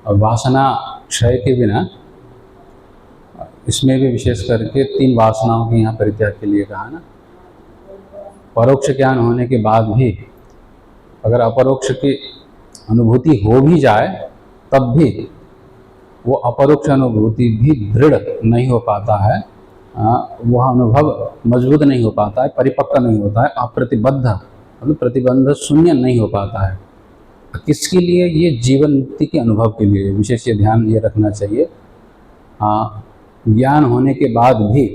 वासना क्षय के बिना, इसमें भी विशेष करके 3 वासनाओं के यहाँ परित्याग के लिए कहा ना। परोक्ष ज्ञान होने के बाद भी अगर अपरोक्ष की अनुभूति हो भी जाए तब भी वो अपरोक्ष अनुभूति भी दृढ़ नहीं हो पाता है, वह अनुभव मजबूत नहीं हो पाता है, परिपक्व नहीं होता है, अप्रतिबद्ध मतलब प्रतिबंध शून्य नहीं हो पाता है। किसके लिए? ये जीवन मुक्ति के अनुभव के लिए विशेष ये ध्यान ये रखना चाहिए। ज्ञान होने के बाद भी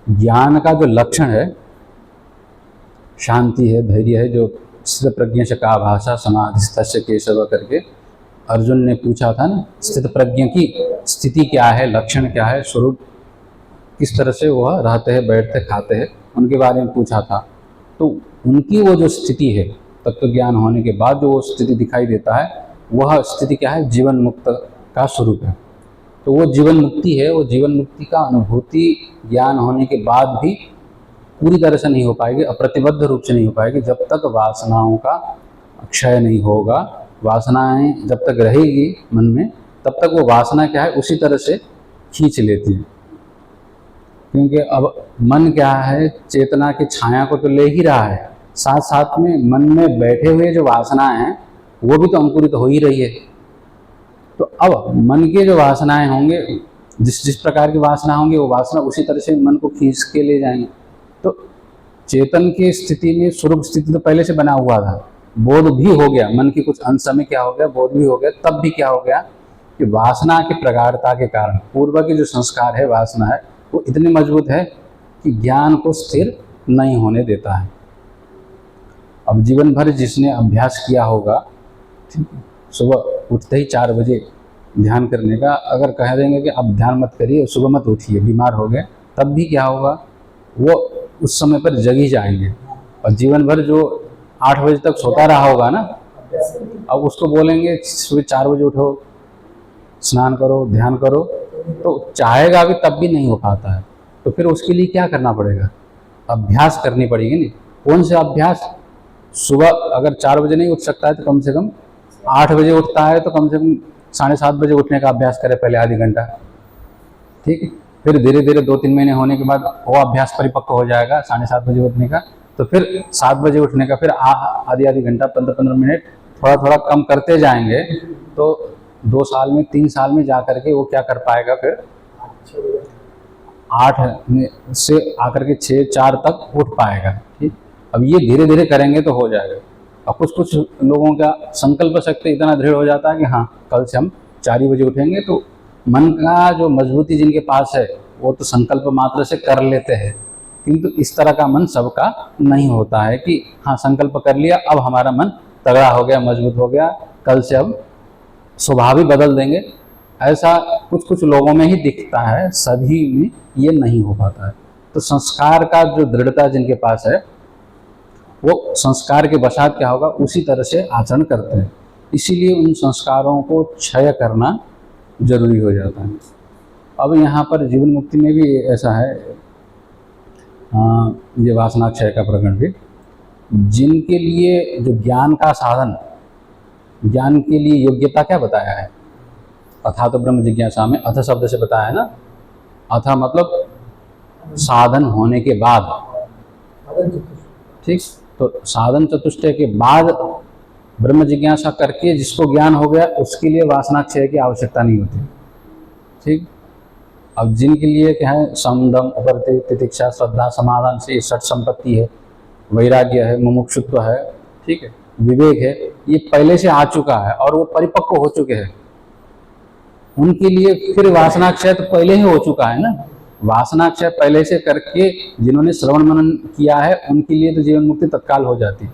ज्ञान का जो लक्षण है शांति है, धैर्य है, जो स्थित प्रज्ञ से का भाषा समाधिस्थस्य केशव करके अर्जुन ने पूछा था ना, स्थित प्रज्ञ की स्थिति क्या है, लक्षण क्या है, स्वरूप किस तरह से वह रहते हैं, बैठते खाते हैं, उनके बारे में पूछा था। तो उनकी वो जो स्थिति है तत्व ज्ञान होने के बाद जो वो स्थिति दिखाई देता है, वह स्थिति क्या है? जीवन मुक्त का स्वरूप है। तो वो जीवन मुक्ति है, वो जीवन मुक्ति का अनुभूति ज्ञान होने के बाद भी पूरी तरह से नहीं हो पाएगी, अप्रतिबद्ध रूप से नहीं हो पाएगी, जब तक वासनाओं का क्षय नहीं होगा। वासनाएं जब तक रहेगी मन में तब तक वो वासना क्या है? उसी तरह से खींच लेती है। क्योंकि अब मन क्या है? चेतना की छाया को तो ले ही रहा है, साथ साथ में मन में बैठे हुए जो वासनाएं हैं वो भी तो अंकुरित हो ही रही है। तो अब मन के जो वासनाएं होंगे, जिस प्रकार की वासना होंगी, वो वासना उसी तरह से मन को खींच के ले जाएंगे। तो चेतन की स्थिति में स्वरूप स्थिति तो पहले से बना हुआ था, बोध भी हो गया, मन की कुछ अंश में क्या हो गया? बोध भी हो गया। तब भी क्या हो गया कि वासना की प्रगाढ़ता के कारण पूर्व के जो संस्कार है, वासना है, वो इतने मजबूत है कि ज्ञान को स्थिर नहीं होने देता है। अब जीवन भर जिसने अभ्यास किया होगा, सुबह उठते ही 4 बजे ध्यान करने का, अगर कह देंगे कि अब ध्यान मत करिए, सुबह मत उठिए, बीमार हो गए, तब भी क्या होगा? वो उस समय पर जग ही जाएंगे। और जीवन भर जो 8 बजे तक सोता रहा होगा ना, अब उसको बोलेंगे सुबह 4 बजे उठो, स्नान करो, ध्यान करो, तो चाहेगा भी तब भी नहीं हो पाता है। तो फिर उसके लिए क्या करना पड़ेगा? अभ्यास करनी पड़ेगी। नहीं, कौन से अभ्यास? सुबह अगर 4 बजे नहीं उठ सकता है तो कम से कम 8 बजे उठता है तो कम से कम 7:30 बजे उठने का अभ्यास करे, पहले आधी घंटा, ठीक है। फिर धीरे धीरे 2-3 महीने होने के बाद वो अभ्यास परिपक्व हो जाएगा 7:30 बजे उठने का, तो फिर 7 बजे उठने का, फिर आधी घंटा 15-15 मिनट थोड़ा थोड़ा कम करते जाएंगे, तो 2 साल में 3 साल में जा करके वो क्या कर पाएगा? फिर 8 से आकर के 6-4 तक उठ पाएगा। ठीक, अब ये धीरे धीरे करेंगे तो हो जाएगा। और कुछ लोगों का संकल्प शक्ति इतना दृढ़ हो जाता है कि हाँ, कल से हम 4 बजे उठेंगे। तो मन का जो मजबूती जिनके पास है वो तो संकल्प मात्र से कर लेते हैं, किंतु इस तरह का मन सबका नहीं होता है कि हाँ, संकल्प कर लिया, अब हमारा मन तगड़ा हो गया, मजबूत हो गया, कल से अब स्वभाव ही बदल देंगे। ऐसा कुछ लोगों में ही दिखता है, सभी में ये नहीं हो पाता है। तो संस्कार का जो दृढ़ता जिनके पास है, वो संस्कार के बसात क्या होगा, उसी तरह से आचरण करते हैं। इसीलिए उन संस्कारों को क्षय करना जरूरी हो जाता है। अब यहाँ पर जीवन मुक्ति में भी ऐसा है, ये वासना क्षय का प्रकरण भी, जिनके लिए जो ज्ञान का साधन, ज्ञान के लिए योग्यता क्या बताया है? अथा तो ब्रह्म जिज्ञासा में अथ शब्द से बताया है ना। अथ मतलब साधन होने के बाद, ठीक। तो साधन चतुष्टय के बाद ब्रह्म जिज्ञासा करके जिसको ज्ञान हो गया, उसके लिए वासना क्षय की आवश्यकता नहीं होती, ठीक। अब जिनके लिए क्या है, समदम उपरति तितिक्षा श्रद्धा समाधान से षट संपत्ति है, वैराग्य है, मुमुक्षुत्व है, ठीक है, विवेक है, ये पहले से आ चुका है और वो परिपक्व हो चुके हैं, उनके लिए फिर वासना क्षय तो पहले ही हो चुका है ना। वासना क्षय पहले से करके जिन्होंने श्रवण मनन किया है, उनके लिए तो जीवन मुक्ति तत्काल हो जाती है,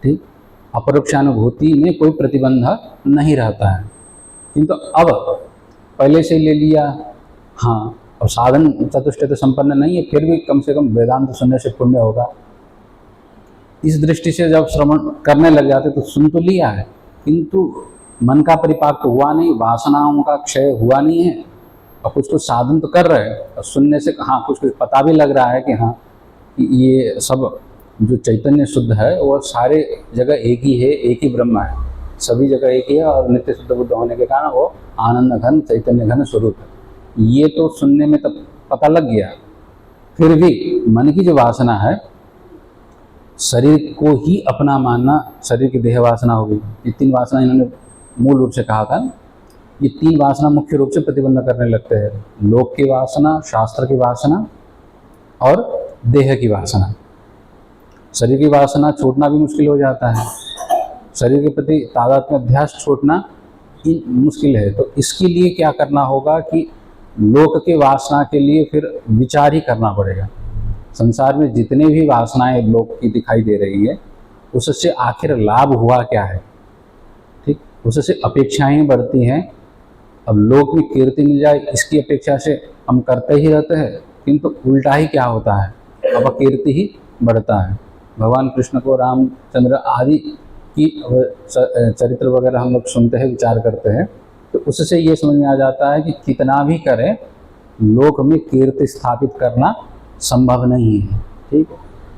ठीक। अपरोक्षानुभूति में कोई प्रतिबंध नहीं रहता है, किंतु अब पहले से ले लिया, हाँ, और साधन चतुष्टय तो संपन्न नहीं है, फिर भी कम से कम वेदांत सुनने से पुण्य होगा। इस दृष्टि से जब श्रवण करने लग जाते तो सुन तो लिया है, किंतु मन का परिपाक तो हुआ नहीं, वासनाओं का क्षय हुआ नहीं है, और कुछ साधन तो कर रहे हैं, और सुनने से हाँ कुछ पता भी लग रहा है कि हाँ, ये सब जो चैतन्य शुद्ध है वो सारे जगह एक ही है, एक ही ब्रह्म है, सभी जगह एक ही है और नित्य शुद्ध बुद्ध होने के कारण वो आनंद घन चैतन्य घन स्वरूप है। ये तो सुनने में तब पता लग गया, फिर भी मन की जो वासना है, शरीर को ही अपना मानना, शरीर की देह वासना हो गई। ये 3 वासना इन्होंने मूल रूप से कहा था। ये 3 वासना मुख्य रूप से प्रतिबंध करने लगते हैं। लोक की वासना, शास्त्र की वासना और देह की वासना। शरीर की वासना छोड़ना भी मुश्किल हो जाता है, शरीर के प्रति तादात्म्य अध्यास छोड़ना मुश्किल है। तो इसके लिए क्या करना होगा कि लोक के वासना के लिए फिर विचार ही करना पड़ेगा। संसार में जितने भी वासनाएं लोक की दिखाई दे रही है, उससे आखिर लाभ हुआ क्या है? ठीक, उससे अपेक्षाएं बढ़ती हैं। अब लोक में कीर्ति मिल जाए इसकी अपेक्षा से हम करते ही रहते हैं, किंतु उल्टा ही क्या होता है, अब कीर्ति ही बढ़ता है। भगवान कृष्ण को, रामचंद्र आदि की चरित्र वगैरह हम लोग सुनते हैं, विचार करते हैं, तो उससे ये समझ में आ जाता है कि कितना भी करें लोक में कीर्ति स्थापित करना संभव नहीं है। ठीक,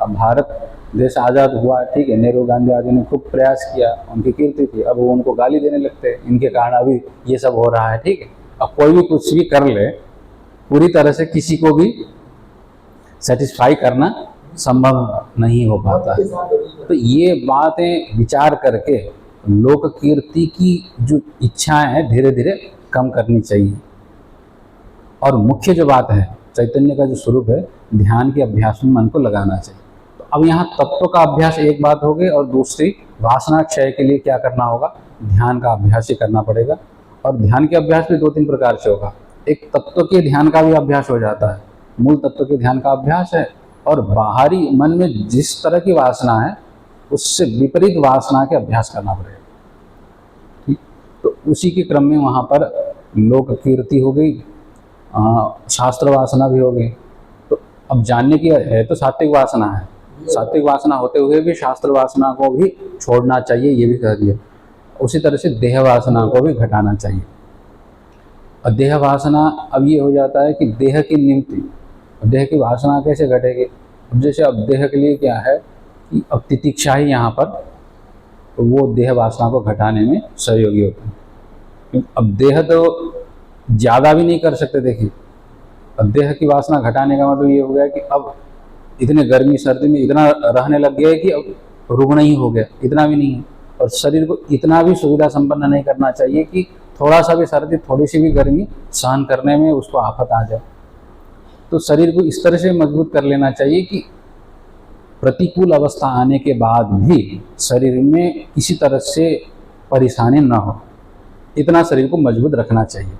अब भारत देश आज़ाद हुआ, ठीक है, नेहरू गांधी आदि ने खूब प्रयास किया, उनकी कीर्ति थी, अब वो उनको गाली देने लगते हैं, इनके कारण अभी ये सब हो रहा है। ठीक है, अब कोई भी कुछ भी कर ले, पूरी तरह से किसी को भी सेटिस्फाई करना संभव नहीं हो पाता है। तो ये बातें विचार करके लोक कीर्ति की जो इच्छाएं हैं धीरे धीरे कम करनी चाहिए। और मुख्य जो बात है, चैतन्य का जो स्वरूप है, ध्यान के अभ्यास में मन को लगाना चाहिए। तो अब यहाँ तत्व का अभ्यास एक बात हो गई, और दूसरी वासना क्षय के लिए क्या करना होगा, ध्यान का अभ्यास ही करना पड़ेगा। और ध्यान के अभ्यास भी 2-3 प्रकार से होगा। एक तत्व के ध्यान का भी अभ्यास हो जाता है, मूल तत्व के ध्यान का अभ्यास है, और बाहरी मन में जिस तरह की वासना है उससे विपरीत वासना के अभ्यास करना पड़ेगा। ठीक, तो उसी के क्रम में वहाँ पर लोक कीर्ति हो गई, शास्त्र वासना भी हो गई। तो अब जानने की है तो सात्विक वासना है, सात्विक वासना होते हुए भी शास्त्र वासना को भी छोड़ना चाहिए, ये भी कह दिया। उसी तरह से देह वासना को भी घटाना चाहिए। और देह वासना अब ये हो जाता है कि देह की निमित्त, देह की वासना कैसे घटेगी? अब जैसे अब देह के लिए क्या है कि अब तितिक्षा ही यहाँ पर, तो वो देह वासना को घटाने में सहयोगी होता है। अब देह तो ज़्यादा भी नहीं कर सकते। देखिए, अब देह की वासना घटाने का मतलब ये हो गया कि अब इतने गर्मी सर्दी में इतना रहने लग गया है कि अब रुकना ही हो गया, इतना भी नहीं है। और शरीर को इतना भी सुविधा संपन्न नहीं करना चाहिए कि थोड़ा सा भी सर्दी, थोड़ी सी भी गर्मी सहन करने में उसको आफत आ जाए। तो शरीर को इस तरह से मजबूत कर लेना चाहिए कि प्रतिकूल अवस्था आने के बाद भी शरीर में किसी तरह से परेशानी न हो, इतना शरीर को मजबूत रखना चाहिए।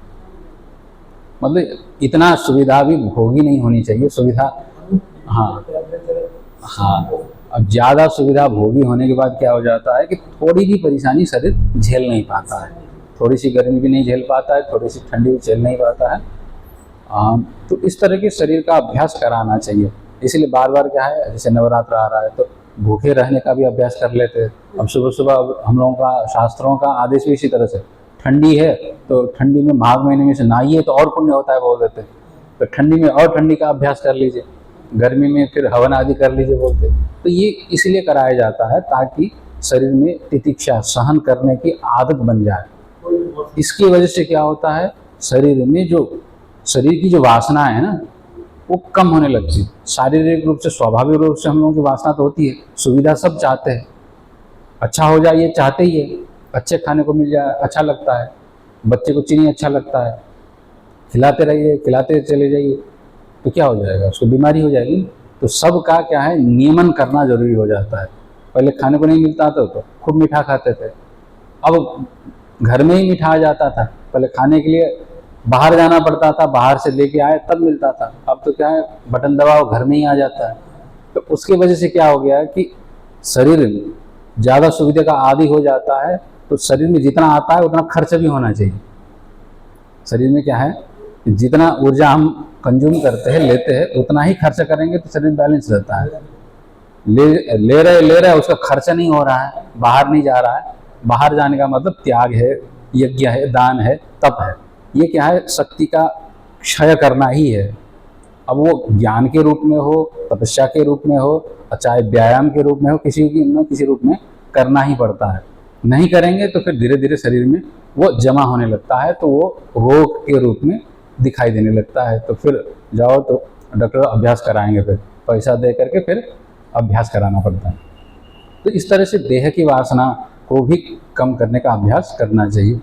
मतलब इतना सुविधा भी भोगी नहीं होनी चाहिए, सुविधा, हाँ हाँ। अब ज़्यादा सुविधा भोगी होने के बाद क्या हो जाता है कि थोड़ी भी परेशानी शरीर झेल नहीं पाता है, थोड़ी सी गर्मी भी नहीं झेल पाता है, थोड़ी सी ठंडी भी झेल नहीं पाता है। तो इस तरह के शरीर का अभ्यास कराना चाहिए। इसलिए बार बार क्या है, जैसे नवरात्र आ रहा है तो भूखे रहने का भी अभ्यास कर लेते हैं। अब सुबह सुबह हम लोगों का, शास्त्रों का आदेश भी इसी तरह से, ठंडी है तो ठंडी में माघ महीने में से नहाइए तो और पुण्य होता है बोल देते हैं। तो ठंडी में और ठंडी का अभ्यास कर लीजिए, गर्मी में फिर हवन आदि कर लीजिए बोलते। तो ये इसलिए कराया जाता है ताकि शरीर में तितिक्षा, सहन करने की आदत बन जाए। इसकी वजह से क्या होता है, शरीर में जो शरीर की जो वासना है ना, वो कम होने लगती है। शारीरिक रूप से, स्वाभाविक रूप से हम लोगों की वासना तो होती है, सुविधा सब चाहते हैं, अच्छा हो जाए ये चाहते ही है, अच्छे खाने को मिल जाए अच्छा लगता है, बच्चे को चीनी अच्छा लगता है, खिलाते रहिए, खिलाते चले जाइए, तो क्या हो जाएगा, उसको बीमारी हो जाएगी। तो सब का क्या है, नियमन करना जरूरी हो जाता है। पहले खाने को नहीं मिलता था तो खूब मीठा खाते थे, अब घर में ही मीठा आ जाता था। पहले खाने के लिए बाहर जाना पड़ता था, बाहर से लेके आए तब मिलता था। अब तो क्या है, बटन दबाओ घर में ही आ जाता है। तो उसकी वजह से क्या हो गया कि शरीर ज़्यादा सुविधा का आदी हो जाता है, तो शरीर में जितना आता है उतना खर्च भी होना चाहिए। शरीर में क्या है, जितना ऊर्जा हम कंज्यूम करते हैं, लेते हैं, उतना ही खर्च करेंगे तो शरीर बैलेंस रहता है। ले रहे उसका खर्च नहीं हो रहा है, बाहर नहीं जा रहा है। बाहर जाने का मतलब त्याग है, यज्ञ है, दान है, तप है। ये क्या है, शक्ति का क्षय करना ही है। अब वो ज्ञान के रूप में हो, तपस्या के रूप में हो, चाहे व्यायाम के रूप में हो, किसी न किसी रूप में करना ही पड़ता है। नहीं करेंगे तो फिर धीरे धीरे शरीर में वो जमा होने लगता है, तो वो रोग के रूप में दिखाई देने लगता है। तो फिर जाओ तो डॉक्टर अभ्यास कराएंगे, फिर पैसा दे करके फिर अभ्यास कराना पड़ता है। तो इस तरह से देह की वासना को भी कम करने का अभ्यास करना चाहिए।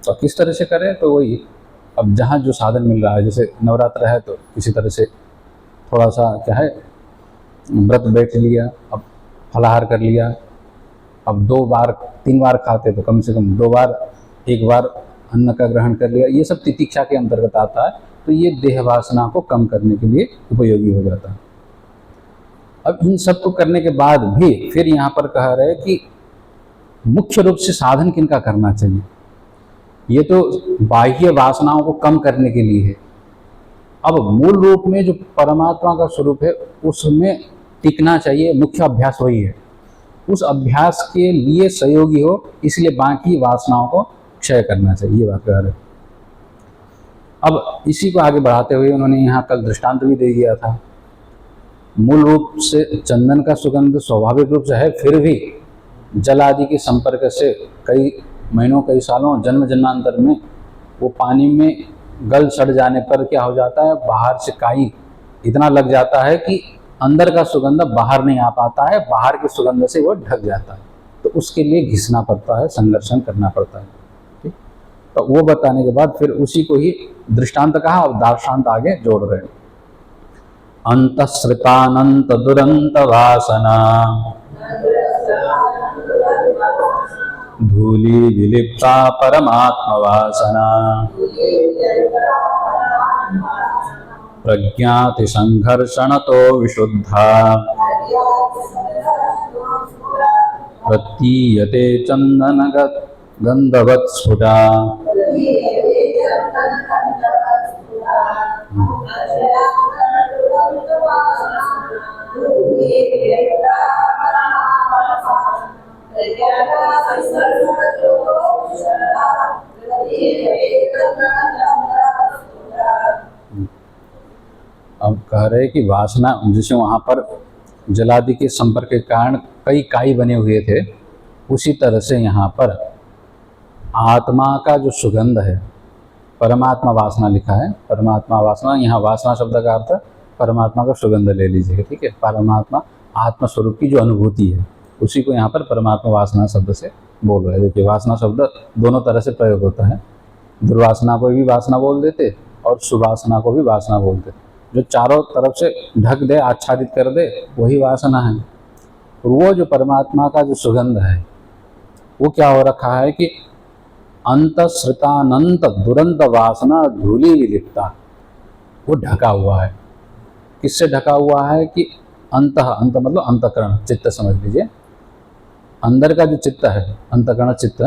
तो किस तरह से करें, तो वही अब जहाँ जो साधन मिल रहा है, जैसे नवरात्र है तो किसी तरह से थोड़ा सा क्या है व्रत बैठ लिया, अब फलाहार कर लिया, अब 2 बार 3 बार खाते तो कम से कम 2 बार 1 बार अन्न का ग्रहण कर लिया, ये सब तितिक्षा के अंतर्गत आता है। तो ये देह वासना को कम करने के लिए उपयोगी हो जाता है। अब इन सब को करने के बाद भी फिर यहाँ पर कह रहे हैं कि मुख्य रूप से साधन किनका करना चाहिए। ये तो बाह्य वासनाओं को कम करने के लिए है। अब मूल रूप में जो परमात्मा का स्वरूप है उसमें टिकना चाहिए, मुख्य अभ्यास वही है। उस अभ्यास के लिए सहयोगी हो, इसलिए बाकी वासनाओं को क्षय करना चाहिए, ये बात कह रहे। अब इसी को आगे बढ़ाते हुए उन्होंने यहाँ कल दृष्टांत भी दे दिया था। मूल रूप से चंदन का सुगंध स्वाभाविक रूप से है, फिर भी जल आदि के संपर्क से कई महीनों कई सालों जन्म जन्मांतर में वो पानी में गल सड़ जाने पर क्या हो जाता है, बाहर से काई इतना लग जाता है कि अंदर का सुगंध बाहर नहीं आ पाता है, बाहर के सुगंध से वो ढक जाता है। तो उसके लिए घिसना पड़ता है, संघर्षण करना पड़ता है। ठीक, तो वो बताने के बाद फिर उसी को ही दृष्टांत कहा और दार्शांत आगे जोड़ रहे हैं। अंतःश्रितानंत दुरंत वासना धूली विलिप्ता परमात्म वासना प्रज्ञाति संघर्षण तो विशुद्धा प्रतीयते चंदन गंधवत् स्फुटा। अब कह रहे कि वासना जैसे वहाँ पर जलादि के संपर्क के कारण कई काई बने हुए थे, उसी तरह से यहाँ पर आत्मा का जो सुगंध है, परमात्मा वासना लिखा है, परमात्मा वासना, यहाँ वासना शब्द का अर्थ परमात्मा का सुगंध ले लीजिए। ठीक है, परमात्मा आत्म स्वरूप की जो अनुभूति है उसी को यहाँ पर परमात्मा वासना शब्द से बोल रहे हैं। देखिए वासना शब्द दोनों तरह से प्रयोग होता है, दुर्वासना को भी वासना बोल देते और सुवासना को भी वासना बोलते। जो चारों तरफ से ढक दे, आच्छादित कर दे, वही वासना है। और वो जो परमात्मा का जो सुगंध है वो क्या हो रखा है कि अंतःश्रितानंत दुरंत वासना धूली विलिप्ता, वो ढका हुआ है। किससे ढका हुआ है कि अंत मतलब अंतकरण, चित्त समझ लीजिए। अंदर का जो चित्त है, अंतकरण चित्त,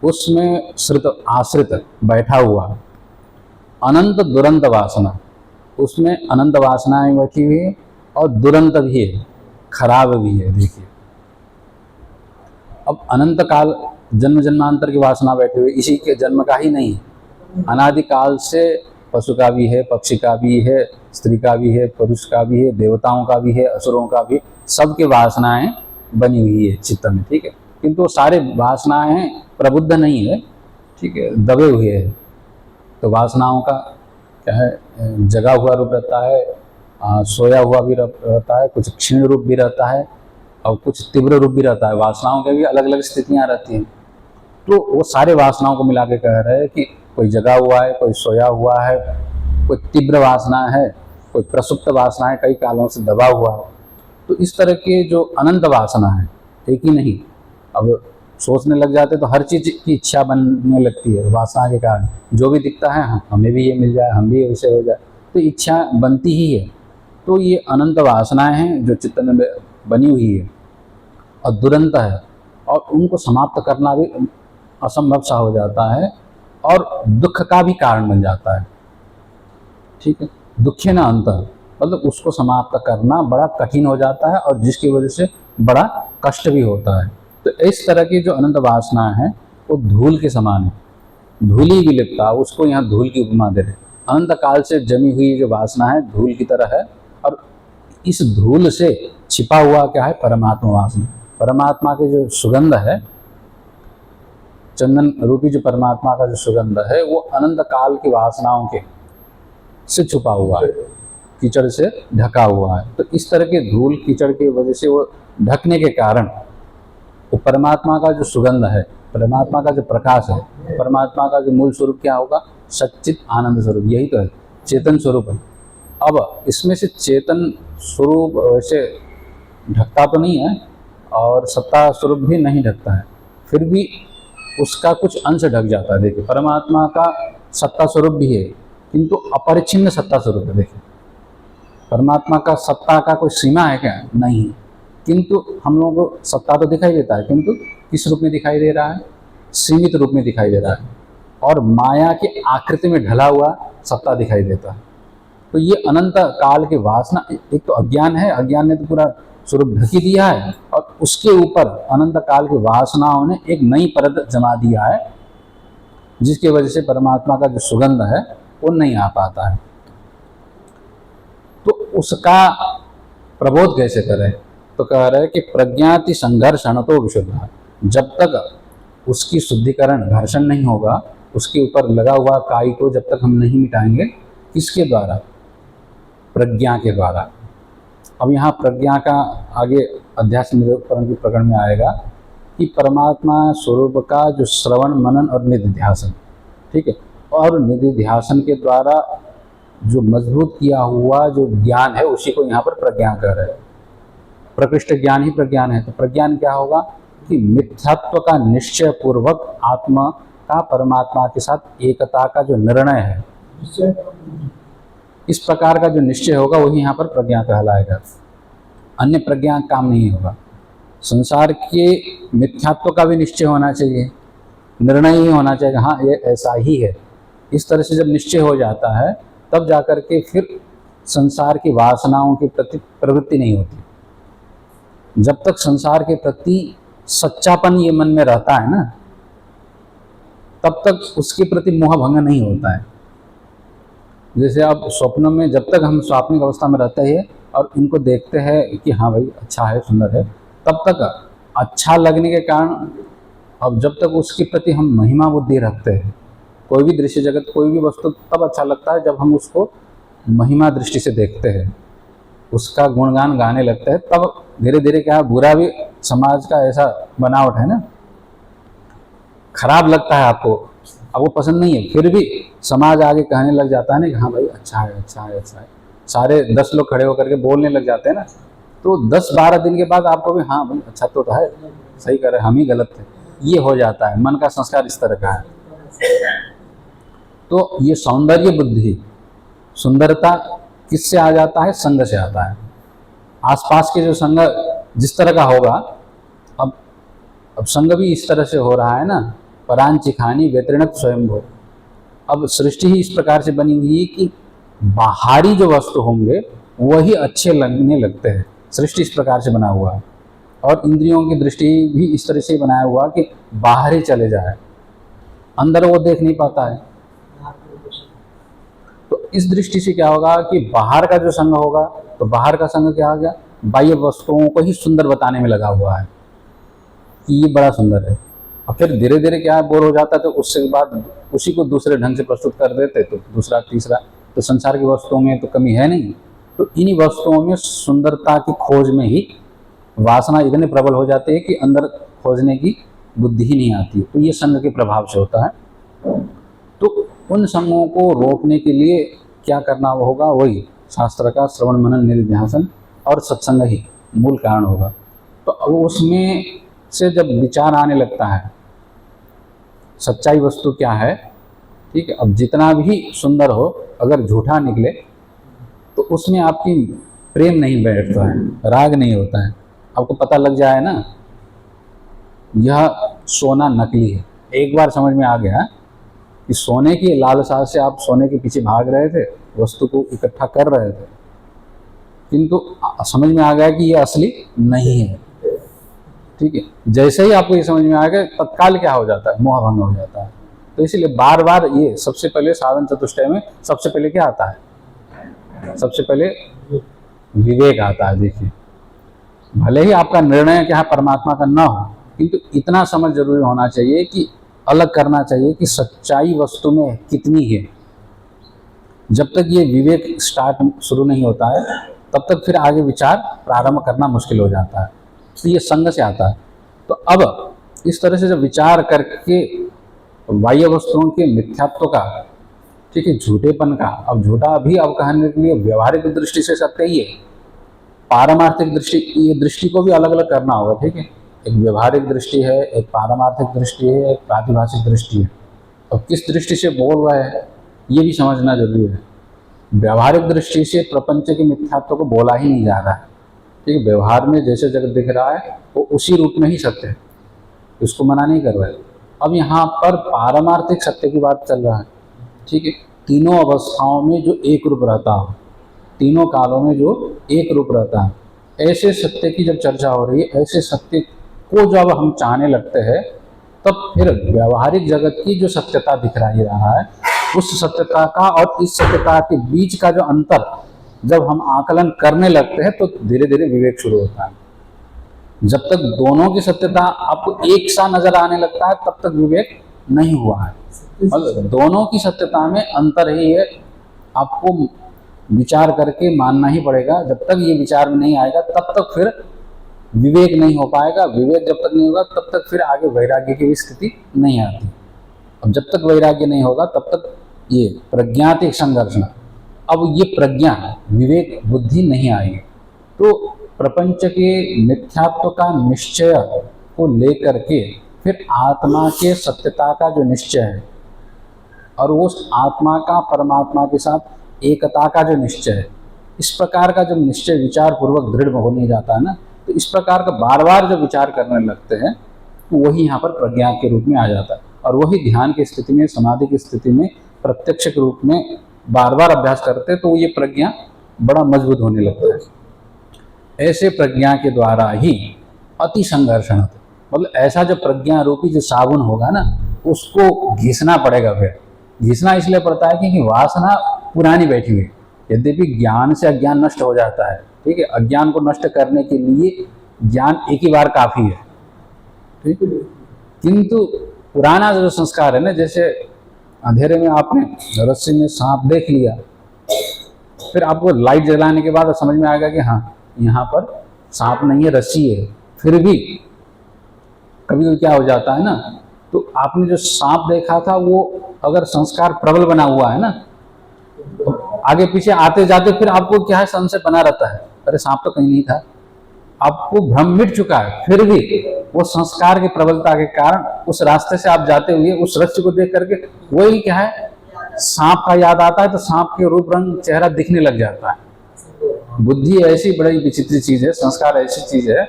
उसमें श्रित आश्रित बैठा हुआ अनंत दुरंत वासना, उसमें अनंत वासनाएं बैठी हुई है और दुरंत भी है, खराब भी है। देखिए अब अनंत काल जन्म जन्मांतर की वासना बैठी हुई, इसी के जन्म का ही नहीं, अनादिकाल से पशु का भी है, पक्षी का भी है, स्त्री का भी है, पुरुष का भी है, देवताओं का भी है, असुरों का भी, सबके वासनाएं बनी हुई है चित्त में। ठीक है, किंतु वो सारे वासनाएं प्रबुद्ध नहीं है, ठीक है, दबे हुए है। तो वासनाओं का क्या है, जगा हुआ रूप रहता है, सोया हुआ भी रहता है, कुछ क्षीण रूप भी रहता है और कुछ तीव्र रूप भी रहता है। वासनाओं के भी अलग अलग स्थितियां रहती हैं। तो वो सारे वासनाओं को मिला के कह रहे हैं कि कोई जगा हुआ है, कोई सोया हुआ है, कोई तीव्र वासना है, कोई प्रसुप्त वासना है, कई कालों से दबा हुआ है। तो इस तरह के जो अनंत वासना है, एक ही नहीं, अब सोचने लग जाते तो हर चीज़ की इच्छा बनने लगती है वासना के कारण। जो भी दिखता है हमें भी ये मिल जाए, हम भी ऐसे हो जाए, तो इच्छा बनती ही है। तो ये अनंत वासनाएं हैं जो चित्त में बनी हुई है और दुरंत है, और उनको समाप्त करना भी असंभव सा हो जाता है और दुख का भी कारण बन जाता है। ठीक है, दुखे न अंत, मतलब उसको समाप्त करना बड़ा कठिन हो जाता है और जिसकी वजह से बड़ा कष्ट भी होता है। तो इस तरह की जो अनंत वासना है वो धूल के समान है, धूली विलिप्ता, उसको यहाँ धूल की उपमा दे रहे। अनंत काल से जमी हुई जो वासना है धूल की तरह है, और इस धूल से छिपा हुआ क्या है, परमात्मा वासना। परमात्मा के जो सुगंध है चंदन रूपी जो परमात्मा का जो सुगंध है वो अनंत काल की वासनाओं के से छुपा हुआ है, कीचड़ से ढका हुआ है। तो इस तरह के धूल कीचड़ की वजह से वो ढकने के कारण वो परमात्मा का जो सुगंध है, परमात्मा का जो प्रकाश है, परमात्मा का जो मूल स्वरूप क्या होगा, सच्चित आनंद स्वरूप, यही तो है, चेतन स्वरूप है। अब इसमें से चेतन स्वरूप वैसे ढकता तो नहीं है और सत्ता स्वरूप भी नहीं ढकता है, फिर भी उसका कुछ अंश ढक जाता है। देखिए परमात्मा का सत्ता स्वरूप भी है किंतु अपरिच्छिन्न सत्ता स्वरूप है। देखिए परमात्मा का सत्ता का कोई सीमा है क्या, नहीं, किंतु हम लोगों को सत्ता तो दिखाई देता है किंतु किस रूप में दिखाई दे रहा है, सीमित रूप में दिखाई दे रहा है और माया की आकृति में ढला हुआ सत्ता दिखाई देता है। तो ये अनंत काल की वासना, एक तो अज्ञान है, अज्ञान ने तो पूरा स्वरूप ढकी दिया है और उसके ऊपर अनंत काल की वासनाओं ने एक नई परत जमा दिया है जिसकी वजह से परमात्मा का जो सुगंध है वो नहीं आ पाता है। तो उसका प्रबोध कैसे करें, तो कह रहे हैं कि प्रज्ञाति संघर्षण तो विशुद्ध, जब तक उसकी शुद्धिकरण घर्षण नहीं होगा, उसके ऊपर लगा हुआ काई को जब तक हम नहीं मिटाएंगे, किसके द्वारा, प्रज्ञा के द्वारा। अब यहाँ प्रज्ञा का आगे अध्यास निरूपण के प्रकरण में आएगा कि परमात्मा स्वरूप का जो श्रवण मनन और निधिध्यासन, ठीक है, और निधिध्यासन के द्वारा जो मजबूत किया हुआ जो ज्ञान है उसी को यहाँ पर प्रज्ञा कह रहे हैं। प्रकृष्ट ज्ञान ही प्रज्ञान है। तो प्रज्ञान क्या होगा कि मिथ्यात्व का निश्चय पूर्वक आत्मा का परमात्मा के साथ एकता का जो निर्णय है, इस प्रकार का जो निश्चय होगा वही यहाँ पर प्रज्ञा कहलाएगा। अन्य प्रज्ञा काम नहीं होगा। संसार के मिथ्यात्व का भी निश्चय होना चाहिए, निर्णय ही होना चाहिए, हाँ ये ऐसा ही है। इस तरह से जब निश्चय हो जाता है तब जाकर के फिर संसार की वासनाओं के प्रति प्रवृत्ति नहीं होती। जब तक संसार के प्रति सच्चापन ये मन में रहता है ना, तब तक उसके प्रति मोह भंग नहीं होता है। जैसे आप स्वप्नों में, जब तक हम स्वाप्निक अवस्था में रहते हैं और इनको देखते हैं कि हाँ भाई अच्छा है, सुंदर है, तब तक अच्छा लगने के कारण, अब जब तक उसके प्रति हम महिमा बुद्धि रखते हैं, कोई भी दृश्य जगत, कोई भी वस्तु तब अच्छा लगता है जब हम उसको महिमा दृष्टि से देखते हैं, उसका गुणगान गाने लगते हैं, तब धीरे धीरे क्या, बुरा भी समाज का ऐसा बनावट है ना, खराब लगता है आपको, अब वो पसंद नहीं है, फिर भी समाज आगे कहने लग जाता है ना कि हाँ भाई अच्छा है, अच्छा है, अच्छा है, सारे 10 लोग खड़े होकर के बोलने लग जाते हैं ना, तो 10-12 दिन के बाद आपको भी हाँ भाई अच्छा तो है, सही कर रहे, हम ही गलत थे, ये हो जाता है। मन का संस्कार इस तरह का है। तो ये सौंदर्य बुद्धि, सुंदरता किससे आ जाता है, संग से आता है। आसपास के जो संग जिस तरह का होगा, अब संग भी इस तरह से हो रहा है ना, परांची खानी व्यतिरिक्त स्वयंभू। अब सृष्टि ही इस प्रकार से बनी हुई है कि बाहरी जो वस्तु होंगे वही अच्छे लगने लगते हैं। सृष्टि इस प्रकार से बना हुआ है और इंद्रियों की दृष्टि भी इस तरह से बनाया हुआ कि बाहर ही चले जाए, अंदर वो देख नहीं पाता है। तो इस दृष्टि से क्या होगा कि बाहर का जो संग होगा, तो बाहर का संग क्या हो गया, बाह्य वस्तुओं को ही सुंदर बताने में लगा हुआ है कि ये बड़ा सुंदर है। और फिर धीरे धीरे क्या बोर हो जाता है, तो उसके बाद उसी को दूसरे ढंग से प्रस्तुत कर देते, तो दूसरा तीसरा। तो संसार की वस्तुओं में तो कमी है नहीं, तो इन्हीं वस्तुओं में सुंदरता की खोज में ही वासना इतने प्रबल हो जाती है कि अंदर खोजने की बुद्धि ही नहीं आती। तो ये संग के प्रभाव से होता है। तो उन संगों को रोकने के लिए क्या करना होगा, वही शास्त्र का श्रवण मनन निधिध्यासन और सत्संग ही मूल कारण होगा। तो उसमें से जब विचार आने लगता है सच्चाई वस्तु क्या है, ठीक है, अब जितना भी सुंदर हो अगर झूठा निकले तो उसमें आपकी प्रेम नहीं बैठता है, राग नहीं होता है। आपको पता लग जाए ना यह सोना नकली है, एक बार समझ में आ गया कि सोने की लालसा से आप सोने के पीछे भाग रहे थे, वस्तु को इकट्ठा कर रहे थे, किंतु समझ में आ गया कि यह असली नहीं है, ठीक है। जैसे ही आपको ये समझ में आ गया, तत्काल क्या हो जाता है, मोह भंग हो जाता है। तो इसलिए बार बार ये सबसे पहले साधन चतुष्टय में सबसे पहले क्या आता है, सबसे पहले विवेक आता है। देखिए भले ही आपका निर्णय क्या परमात्मा का ना हो, किंतु इतना समझ जरूरी होना चाहिए कि अलग करना चाहिए कि सच्चाई वस्तु में कितनी है। जब तक ये विवेक शुरू नहीं होता है तब तक फिर आगे विचार प्रारंभ करना मुश्किल हो जाता है। तो ये संग से आता है। तो अब इस तरह से जब विचार करके बाह्य वस्तुओं के मिथ्यात्व का, ठीक है, झूठेपन का, अब झूठा भी अब कहने के लिए व्यवहारिक दृष्टि से सत्य ही है, पारमार्थिक दृष्टि, ये दृष्टि को भी अलग अलग करना होगा। ठीक है, एक व्यवहारिक दृष्टि है, एक पारमार्थिक दृष्टि है, एक प्रातिभाषिक दृष्टि है। अब किस दृष्टि से बोल रहा है ये भी समझना जरूरी है। व्यवहारिक दृष्टि से प्रपंच के मिथ्यात्व को बोला ही नहीं जा रहा है। ठीक है, व्यवहार में जैसे जगत दिख रहा है वो उसी रूप में ही सत्य है, इसको मना नहीं कर रहा है। अब यहाँ पर पारमार्थिक सत्य की बात चल रहा है। ठीक है, तीनों अवस्थाओं में जो एक रूप रहता हो, तीनों कालों में जो एक रूप रहता है, ऐसे सत्य की जब चर्चा हो रही है, ऐसे सत्य को जब हम चाहने लगते हैं तब फिर व्यवहारिक जगत की जो सत्यता दिख रहा है, उस सत्यता का और इस सत्यता के बीच का जो अंतर जब हम आकलन करने लगते हैं तो धीरे धीरे विवेक शुरू होता है। जब तक दोनों की सत्यता आपको एक सा नजर आने लगता है तब तक विवेक नहीं हुआ है। मतलब दोनों की सत्यता में अंतर ही है, आपको विचार करके मानना ही पड़ेगा। जब तक ये विचार में नहीं आएगा तब तक फिर विवेक नहीं हो पाएगा। विवेक जब तक नहीं होगा तब तक फिर आगे वैराग्य की भी स्थिति नहीं आती। अब जब तक वैराग्य नहीं होगा तब तक ये प्रज्ञातिक संघर्ष, अब ये प्रज्ञा विवेक बुद्धि नहीं आएगी। तो प्रपंच के मिथ्यात्व का निश्चय को लेकर के फिर आत्मा के सत्यता का जो निश्चय है और उस आत्मा का परमात्मा के साथ एकता का जो निश्चय है, इस प्रकार का जब निश्चय विचार पूर्वक दृढ़ होने जाता है ना, तो इस प्रकार का बार बार जब विचार करने लगते हैं तो वही यहाँ पर प्रज्ञा के रूप में आ जाता है। और वही ध्यान की स्थिति में, समाधि की स्थिति में प्रत्यक्ष के रूप में बार बार अभ्यास करते हैं तो ये प्रज्ञा बड़ा मजबूत होने लगता है। ऐसे प्रज्ञा के द्वारा ही अति संघर्षण होता है। मतलब ऐसा जो प्रज्ञा रूपी जो साबुन होगा ना, उसको घिसना पड़ेगा। फिर घिसना इसलिए पड़ता है क्योंकि वासना पुरानी बैठी हुई। यद्यपि ज्ञान से अज्ञान नष्ट हो जाता है, ठीक है, अज्ञान को नष्ट करने के लिए ज्ञान एक ही बार काफी है, ठीक है, किंतु पुराना जो संस्कार है ना, जैसे अंधेरे में आपने रस्सी में सांप देख लिया, फिर आपको लाइट जलाने के बाद समझ में आएगा कि हाँ यहाँ पर सांप नहीं है, रस्सी है। फिर भी कभी कभी क्या हो जाता है ना, तो आपने जो सांप देखा था वो अगर संस्कार प्रबल बना हुआ है ना, तो आगे पीछे आते जाते फिर आपको क्या है, संशय बना रहता है, अरे सांप तो कहीं नहीं था। आपको भ्रम मिट चुका है, फिर भी वो संस्कार की प्रबलता के कारण उस रास्ते से आप जाते हुए उस रस्सी को देख करके वही क्या है, सांप का याद आता है, तो सांप के रूप रंग चेहरा दिखने लग जाता है। बुद्धि ऐसी बड़ी विचित्र चीज है, संस्कार ऐसी चीज है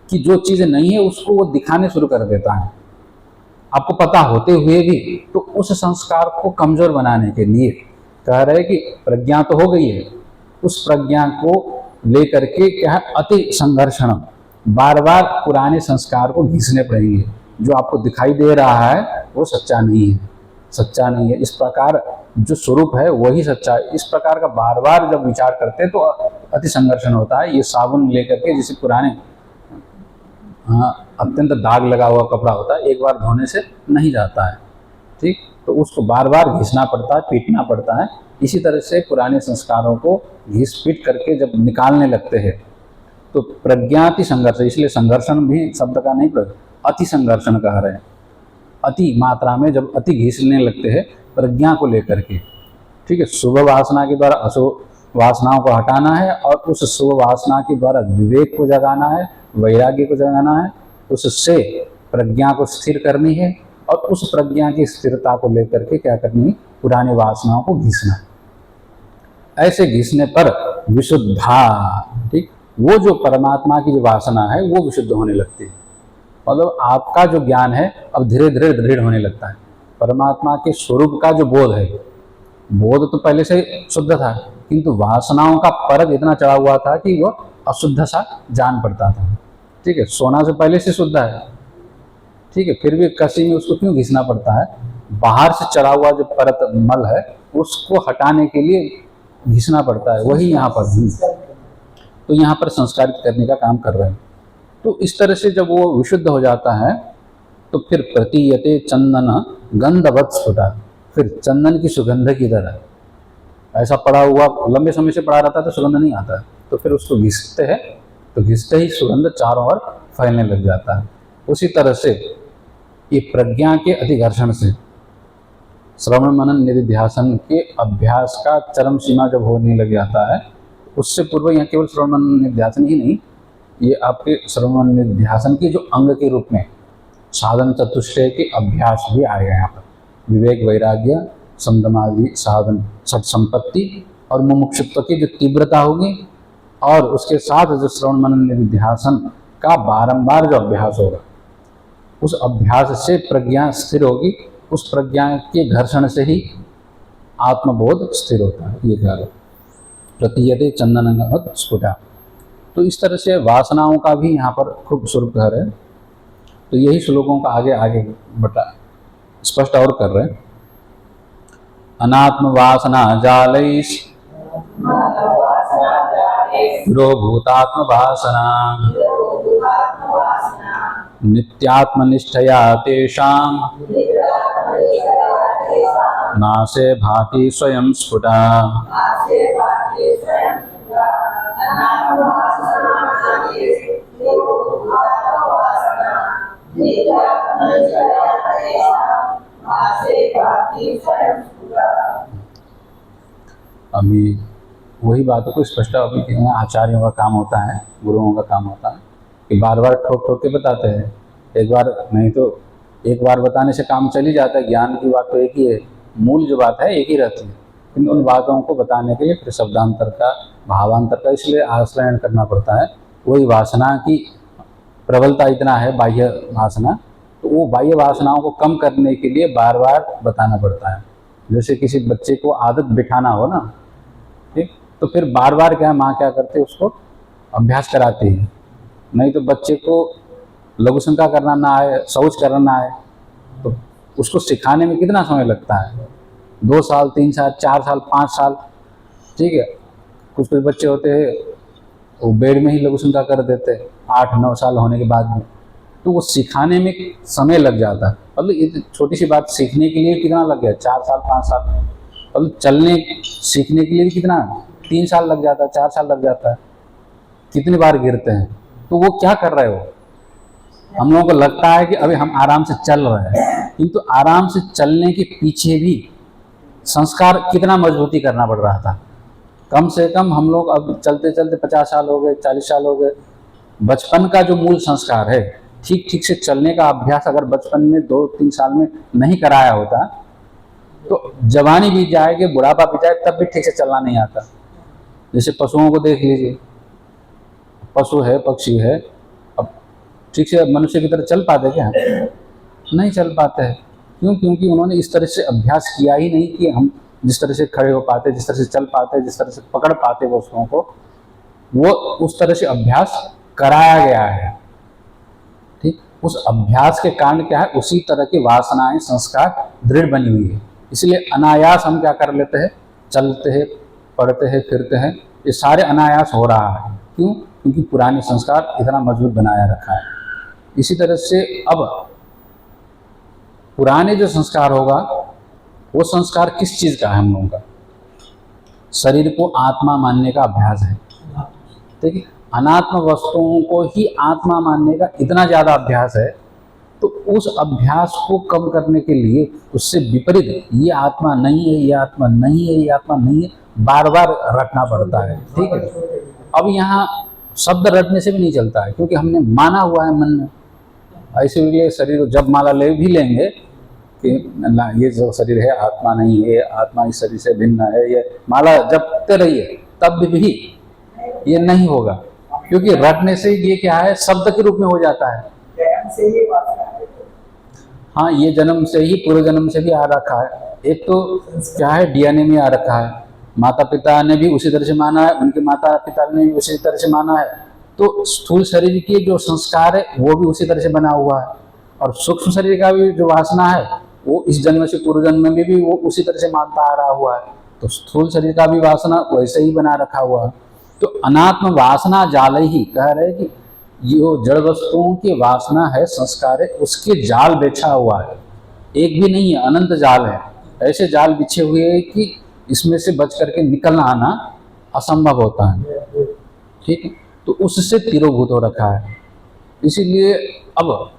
कि जो चीज नहीं है उसको वो दिखाने शुरू कर देता है, आपको पता होते हुए भी। तो उस संस्कार को कमजोर बनाने के लिए कह रहे कि प्रज्ञा तो हो गई है, उस प्रज्ञा को लेकर के क्या है, अति संघर्षण, बार बार पुराने संस्कार को घिसने पड़ेंगे। जो आपको दिखाई दे रहा है वो सच्चा नहीं है, सच्चा नहीं है। इस प्रकार जो स्वरूप है वही सच्चा है। इस प्रकार का बार बार जब विचार करते हैं तो अति संघर्षण होता है। ये साबुन लेकर के, जिसे पुराने अत्यंत दाग लगा हुआ कपड़ा होता है, एक बार धोने से नहीं जाता है, ठीक, तो उसको बार बार घिसना पड़ता है, पीटना पड़ता है। इसी तरह से पुराने संस्कारों को घिस पीट करके जब निकालने लगते हैं तो प्रज्ञाति संघर्ष, इसलिए संघर्षण भी शब्द का नहीं प्रयोग, अति संघर्षण कह रहे हैं। अति मात्रा में जब अति घिसने लगते हैं प्रज्ञा को लेकर के, ठीक है, शुभ वासना के द्वारा अशुभ वासनाओं को हटाना है और उस शुभ वासना के द्वारा विवेक को जगाना है, वैराग्य को जगाना है, उससे प्रज्ञा को स्थिर करनी है और उस प्रज्ञा की स्थिरता को लेकर के क्या करनी है, पुराने वासनाओं को घिसना। ऐसे घिसने पर विशुद्धा, ठीक, वो जो परमात्मा की जो वासना है वो विशुद्ध होने लगती है। मतलब आपका जो ज्ञान है अब धीरे धीरे दृढ़ होने लगता है। परमात्मा के स्वरूप का जो बोध है, बोध तो पहले से शुद्ध था, किंतु वासनाओं का परत इतना चढ़ा हुआ था कि वो अशुद्ध सा जान पड़ता था, ठीक है। सोना से पहले से शुद्ध है, ठीक है, फिर भी कसी में उसको क्यों घिसना पड़ता है, बाहर से चढ़ा हुआ जो परत मल है उसको हटाने के लिए घिसना पड़ता है। वही यहाँ पर, तो यहाँ पर संस्कारित करने का काम कर रहे हैं। तो इस तरह से जब वो विशुद्ध हो जाता है तो फिर प्रतीयते चंदन गंधवत स्फुटा, फिर चंदन की सुगंध की तरह, ऐसा पड़ा हुआ लंबे समय से पड़ा रहता है तो सुगंध नहीं आता, तो फिर उसको घिसते हैं तो घिसते ही सुगंध चारों ओर फैलने लग जाता है। उसी तरह से ये प्रज्ञा के अधिघर्षण से श्रवण मनन निधिध्यासन के अभ्यास का चरम सीमा जब होने लग जाता है, उससे पूर्व यहाँ केवल श्रवण मनन निधिध्यासन ही नहीं, ये आपके श्रवण मनन निधिध्यासन के जो अंग के रूप में साधन चतुष्टय के अभ्यास भी आए हैं यहाँ पर। विवेक, वैराग्य, समदमादि साधन, सत संपत्ति और मुमुक्षुत्व की जो तीव्रता होगी, और उसके साथ जो श्रवण मनन निधिध्यासन का बारंबार जो अभ्यास होगा, उस अभ्यास से प्रज्ञा स्थिर होगी, उस प्रज्ञा के घर्षण से ही आत्मबोध स्थिर होता है। ये कह रहे प्रतीयते चंदन स्फुटा। तो इस तरह से वासनाओं का भी यहाँ पर खूब स्वरूप है। तो यही श्लोकों का आगे आगे बता स्पष्ट और कर रहे हैं। अनात्म वासना जालैस् पुरोभूतात्म वासना नित्यात्मनिष्ठया तेषां नाशे भाति स्वयं स्फुटा। अभी वही बातों को स्पष्ट अभी आचार्यों का काम होता है, गुरुओं का काम होता है कि बार बार ठोक ठोक के बताते हैं। एक बार नहीं तो एक बार बताने से काम चल ही जाता है। ज्ञान की बात तो एक ही है, मूल जो बात है एक ही रहती है, लेकिन उन बातों को बताने के लिए फिर शब्दांतर का, भावांतर का इसलिए आश्रयण करना पड़ता है। वही वासना की प्रबलता इतना है, बाह्य वासना, तो वो बाह्य वासनाओं को कम करने के लिए बार बार बताना पड़ता है। जैसे किसी बच्चे को आदत बिठाना हो ना, ठीक, तो फिर बार बार क्या माँ क्या करते हैं, उसको अभ्यास कराती है। नहीं तो बच्चे को लघु शंका करना ना आए, शौच करना ना आए, तो उसको सिखाने में कितना समय लगता है? 2 साल, 3 साल, 4 साल, 5 साल, ठीक है। कुछ कुछ बच्चे होते हैं वो बेड में ही लघु शंका कर देते हैं 8-9 साल होने के बाद में, तो वो सिखाने में समय लग जाता है। मतलब ये छोटी सी बात सीखने के लिए कितना लग गया, 4 साल 5 साल। मतलब चलने सीखने के लिए भी कितना 3 साल लग जाता है, 4 साल लग जाता है। कितनी बार गिरते हैं, तो वो क्या कर रहे हो? हम लोगों को लगता है कि अभी हम आराम से चल रहे हैं, किंतु आराम से चलने के पीछे भी संस्कार कितना मजबूती करना पड़ रहा था। कम से कम हम लोग अब चलते चलते 50 साल हो गए, 40 साल हो गए। बचपन का जो मूल संस्कार है, ठीक ठीक से चलने का अभ्यास अगर बचपन में 2-3 साल में नहीं कराया होता, तो जवानी बीत जाएगी, बुढ़ापा बीत जाए, तब भी ठीक से चलना नहीं आता। जैसे पशुओं को देख लीजिए, पशु है, पक्षी है, अब ठीक से मनुष्य की तरह चल पाते क्या? नहीं चल पाते हैं। क्यों? क्योंकि उन्होंने इस तरह से अभ्यास किया ही नहीं कि हम जिस तरह से खड़े हो पाते, जिस तरह से चल पाते, जिस तरह से पकड़ पाते वस्तुओं को, वो उस तरह से अभ्यास कराया गया है। ठीक, उस अभ्यास के कारण क्या है, उसी तरह की वासनाएं, संस्कार दृढ़ बनी हुई है। इसलिए अनायास हम क्या कर लेते हैं, चलते हैं, पढ़ते हैं, फिरते हैं, ये सारे अनायास हो रहा है। क्यों? क्योंकि पुराने संस्कार इतना मजबूत बनाया रखा है। इसी तरह से अब पुराने जो संस्कार होगा, वो संस्कार किस चीज़ का है? हम लोगों का शरीर को आत्मा मानने का अभ्यास है। ठीक है, अनात्म वस्तुओं को ही आत्मा मानने का इतना ज़्यादा अभ्यास है, तो उस अभ्यास को कम करने के लिए उससे विपरीत ये आत्मा नहीं है, ये आत्मा नहीं है, ये आत्मा नहीं है, बार बार रटना पड़ता है। ठीक है, अब यहाँ शब्द रटने से भी नहीं चलता है, क्योंकि हमने माना हुआ है मन में। ऐसे लिए शरीर को जब माला ले भी लेंगे कि ये जो शरीर है आत्मा नहीं है, आत्मा इस शरीर से भिन्न है, ये माला जपते रहिए, तब भी ये नहीं होगा, क्योंकि रटने से ये क्या है, शब्द के रूप में हो जाता है। हाँ, ये जन्म से ही, पूर्व जन्म से भी आ रखा है। एक तो क्या है, डीएनए में आ रखा है, माता पिता ने भी उसी तरह से माना है, उनके माता पिता ने भी उसी तरह से माना है, तो स्थूल शरीर के जो संस्कार है वो भी उसी तरह से बना हुआ है, और सूक्ष्म शरीर का भी जो वासना है वो इस जन्म से पूर्व जन्म में भी वो उसी तरह से मानता आ रहा हुआ है। तो स्थूल शरीर का भी वासना वैसे ही बना रखा हुआ है। तो अनात्म वासना जाल ही कह रहे कि जो जड़ वस्तुओं की वासना है, संस्कार है, उसके जाल बिछा हुआ है। एक भी नहीं है, अनंत जाल है। ऐसे जाल बिछे हुए हैं कि इसमें से बच करके निकलना आना असंभव होता है। ठीक है, तो उससे तिरोभूत हो रखा है। इसीलिए अब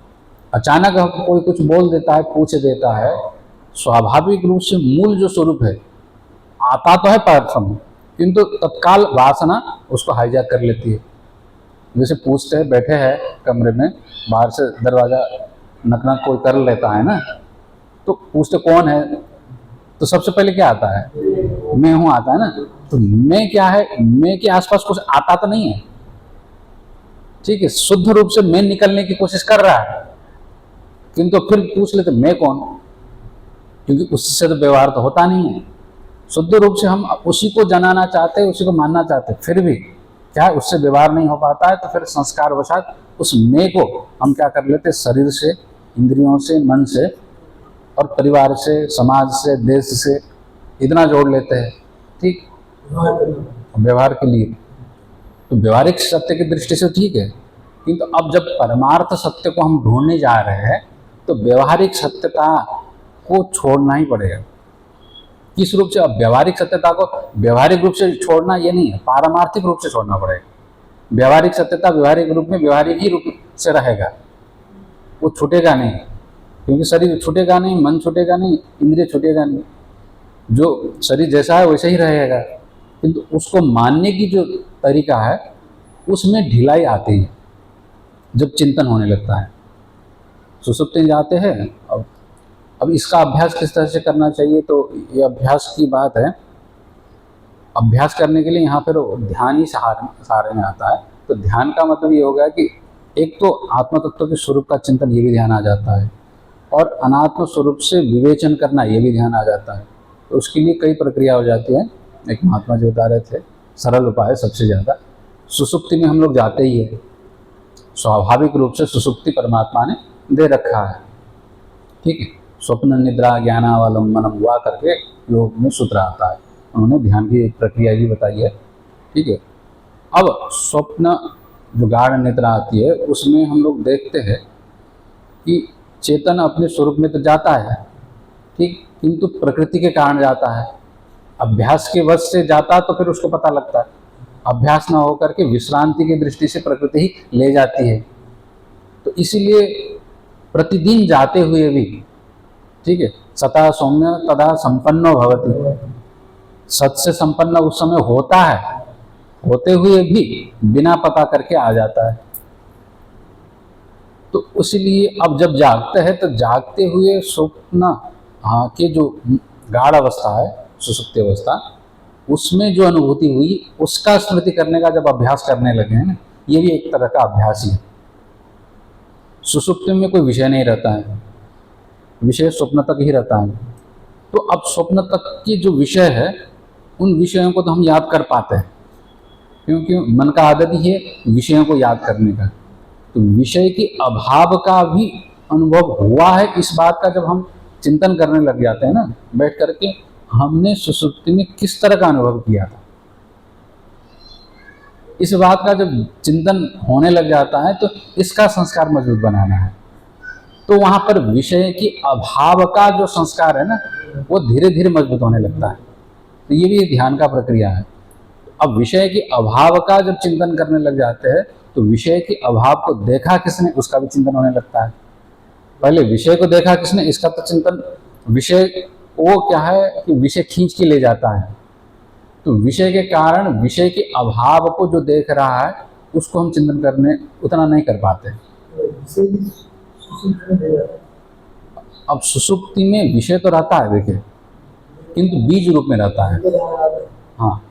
अचानक हमको कोई कुछ बोल देता है, पूछ देता है, स्वाभाविक रूप से मूल जो स्वरूप है आता तो है परसम, किंतु तत्काल वासना उसको हाईजैक कर लेती है। जैसे पूछते हैं, बैठे हैं कमरे में, बाहर से दरवाजा नक नक कोई कर लेता है ना, तो पूछते कौन है, तो सबसे पहले क्या आता है, मैं हूं आता है ना। तो मैं क्या है, मैं के आसपास कुछ आता तो नहीं है। ठीक है, शुद्ध रूप से मैं निकलने की कोशिश कर रहा है, किंतु फिर पूछ लेते मैं कौन, क्योंकि उससे तो व्यवहार तो होता नहीं है। शुद्ध रूप से हम उसी को जनाना चाहते हैं, उसी को मानना चाहते हैं, फिर भी क्या है, उससे व्यवहार नहीं हो पाता है। तो फिर संस्कार वशात उस मैं को हम क्या कर लेते हैं, शरीर से, इंद्रियों से, मन से और परिवार से, समाज से, देश से इतना जोड़ लेते हैं। ठीक, व्यवहार के लिए तो व्यवहारिक सत्य की दृष्टि से ठीक है, किंतु अब जब परमार्थ सत्य को हम ढूंढने जा रहे हैं तो व्यवहारिक सत्यता को छोड़ना ही पड़ेगा। किस रूप से? अब व्यवहारिक सत्यता को व्यवहारिक रूप से छोड़ना ये नहीं है, पारमार्थिक रूप से छोड़ना पड़ेगा। व्यवहारिक सत्यता व्यवहारिक रूप में व्यवहारिक ही रूप से रहेगा, वो छूटेगा नहीं, क्योंकि शरीर छूटेगा नहीं, मन छूटेगा नहीं, इंद्रिय छूटेगा नहीं, जो शरीर जैसा है वैसे ही रहेगा। किंतु उसको मानने की जो तरीका है उसमें ढिलाई आती है जब चिंतन होने लगता है। सुसुप्ति में जाते हैं। अब इसका अभ्यास किस तरह से करना चाहिए, तो ये अभ्यास की बात है। अभ्यास करने के लिए यहाँ पर ध्यान ही सहारे में आता है। तो ध्यान का मतलब ये हो गया कि एक तो आत्म तत्व के स्वरूप का चिंतन, ये भी ध्यान आ जाता है, और अनात्म स्वरूप से विवेचन करना, ये भी ध्यान आ जाता है। तो उसके लिए कई प्रक्रिया हो जाती है। एक महात्मा जी बता रहे थे, सरल उपाय सबसे ज़्यादा, सुसुप्ति में हम लोग जाते ही है। स्वाभाविक रूप से सुसुप्ति परमात्मा ने दे रखा है। ठीक है, स्वप्न निद्रा ज्ञानावलंबनम हुआ करके योग में सूत्र आता है, उन्होंने ध्यान की एक प्रक्रिया भी बताई है। ठीक है, अब स्वप्न जो गाढ़ निद्रा आती है उसमें हम लोग देखते हैं कि चेतन अपने स्वरूप में तो जाता है, ठीक, किंतु प्रकृति के कारण जाता है। अभ्यास के वश से जाता तो फिर उसको पता लगता है, अभ्यास ना होकर के विश्रांति की दृष्टि से प्रकृति ही ले जाती है। तो इसीलिए प्रतिदिन जाते हुए भी, ठीक है, सता सौम्य तदा संपन्नो भवति, सत से संपन्न उस समय होता है, होते हुए भी बिना पता करके आ जाता है। तो इसलिए अब जब जागते हैं तो जागते हुए स्वप्न के जो गाढ़ अवस्था है, सुसुप्ति अवस्था, उसमें जो अनुभूति हुई उसका स्मृति करने का जब अभ्यास करने लगे हैं ना, ये भी एक तरह का अभ्यास ही है। सुसुप्ति में कोई विषय नहीं रहता है, विषय स्वप्न तक ही रहता है। तो अब स्वप्न तक की जो विषय है उन विषयों को तो हम याद कर पाते हैं, क्योंकि मन का आदत ही है विषयों को याद करने का। तो विषय के अभाव का भी अनुभव हुआ है इस बात का, जब हम चिंतन करने लग जाते हैं ना बैठ करके, हमने सुसुप्ति में किस तरह का अनुभव किया था, इस बात का जब चिंतन होने लग जाता है तो इसका संस्कार मजबूत बनाना है। तो वहां पर विषय की अभाव का जो संस्कार है ना वो धीरे धीरे मजबूत होने लगता है। तो ये भी ध्यान का प्रक्रिया है। अब विषय के अभाव का जब चिंतन करने लग जाते हैं तो विषय के अभाव को देखा किसने, उसका भी चिंतन होने लगता है। पहले विषय को देखा किसने, इसका तो चिंतन, विषय वो क्या है कि विषय खींच के ले जाता है। तो विषय के कारण विषय के अभाव को जो देख रहा है उसको हम चिंतन करने उतना नहीं कर पाते। अब सुसुप्ति में विषय तो रहता है देखिए, किंतु बीज रूप में रहता है। हाँ,